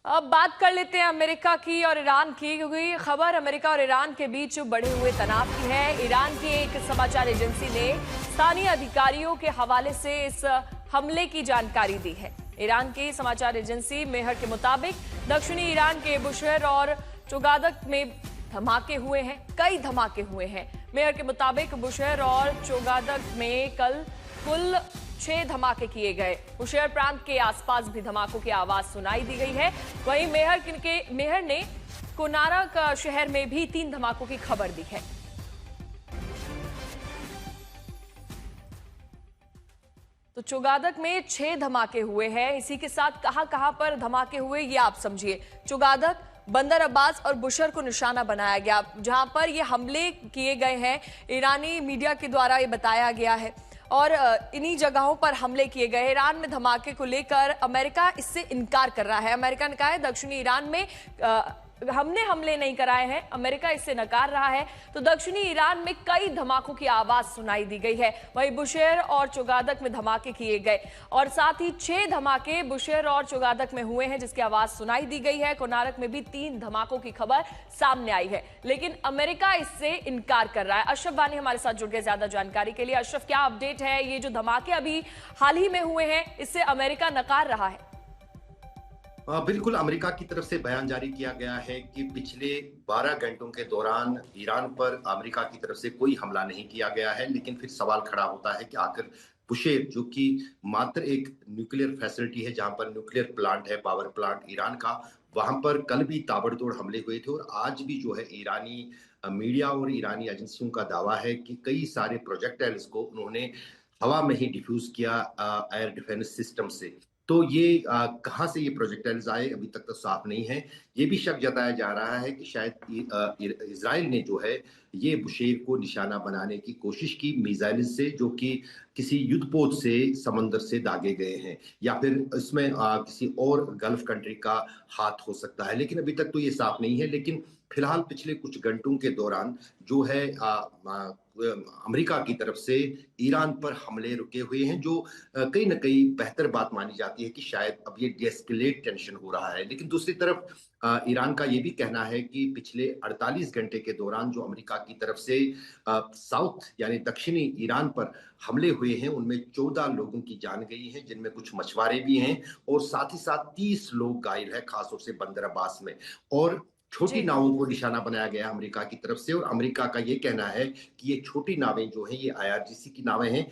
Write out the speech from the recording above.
अब बात कर लेते हैं अमेरिका की और ईरान की, क्योंकि खबर अमेरिका और ईरान के बीच बढ़े हुए तनाव की है। ईरान की एक समाचार एजेंसी ने स्थानीय अधिकारियों के हवाले से इस हमले की जानकारी दी है। ईरान की समाचार एजेंसी मेहर के मुताबिक दक्षिणी ईरान के बुशहर और चोगादक में धमाके हुए हैं, कई धमाके हुए हैं। मेहर के मुताबिक बुशहर और चोगादक में कल कुल 6 धमाके किए गए। बुशहर प्रांत के आसपास भी धमाकों की आवाज सुनाई दी गई है। वहीं मेहर ने कोनारक शहर में भी 3 धमाकों की खबर दी है। तो चोगादक में 6 धमाके हुए हैं। इसी के साथ कहां पर धमाके हुए ये आप समझिए। चोगादक, बंदर अब्बास और बुशहर को निशाना बनाया गया, जहां पर ये हमले किए गए हैं। ईरानी मीडिया के द्वारा ये बताया गया है और इन्हीं जगहों पर हमले किए गए। ईरान में धमाके को लेकर अमेरिका इससे इनकार कर रहा है। अमेरिका ने कहा है दक्षिणी ईरान में हमने हमले नहीं कराए हैं, अमेरिका इससे नकार रहा है। तो दक्षिणी ईरान में कई धमाकों की आवाज सुनाई दी गई है। वहीं बुशहर और चोगादक में धमाके किए गए और साथ ही 6 धमाके बुशहर और चोगादक में हुए हैं, जिसकी आवाज सुनाई दी गई है। कोनारक में भी 3 धमाकों की खबर सामने आई है, लेकिन अमेरिका इससे इनकार कर रहा है। अशरफ वानी हमारे साथ जुड़ गए ज्यादा जानकारी के लिए। अशरफ, क्या अपडेट है? ये जो धमाके अभी हाल ही में हुए हैं, इससे अमेरिका नकार रहा है। बिल्कुल, अमेरिका की तरफ से बयान जारी किया गया है कि पिछले 12 घंटों के दौरान ईरान पर अमेरिका की तरफ से कोई हमला नहीं किया गया है। लेकिन फिर सवाल खड़ा होता है कि आखिर बुशेर, जो कि मात्र एक न्यूक्लियर फैसिलिटी है, जहां पर न्यूक्लियर प्लांट है, पावर प्लांट ईरान का, वहां पर कल भी ताबड़तोड़ हमले हुए थे और आज भी जो है ईरानी मीडिया और ईरानी एजेंसियों का दावा है कि कई सारे प्रोजेक्टाइल्स को उन्होंने हवा में ही डिफ्यूज किया एयर डिफेंस सिस्टम से। तो ये कहाँ से ये प्रोजेक्टाइल्स आए अभी तक तो साफ नहीं है। ये भी शक जताया जा रहा है कि शायद इजराइल ने जो है ये बुशेर को निशाना बनाने की कोशिश की मिसाइल से, जो कि किसी युद्धपोत से समंदर से दागे गए हैं, या फिर इसमें किसी और गल्फ कंट्री का हाथ हो सकता है। लेकिन अभी तक तो ये साफ नहीं है। लेकिन फिलहाल पिछले कुछ घंटों के दौरान जो है अमेरिका की तरफ से ईरान पर हमले रुके हुए हैं, जो कहीं ना कहीं बेहतर बात मानी जाती है कि शायद अब ये डीएस्केलेट टेंशन हो रहा है। लेकिन दूसरी तरफ ईरान का ये भी कहना है कि पिछले 48 घंटे के दौरान जो अमेरिका की तरफ से साउथ यानी दक्षिणी ईरान पर हमले हुए हैं, उनमें 14 लोगों की जान गई है, जिनमें कुछ मछुआरे भी हैं और साथ ही साथ 30 लोग घायल हैं, खासतौर से बंदर अब्बास में। और छोटी जी। नावों को निशाना बनाया गया अमेरिका की तरफ से, और अमेरिका का ये कहना है कि ये छोटी नावें जो हैं, ये आईआरजीसी की नावें हैं,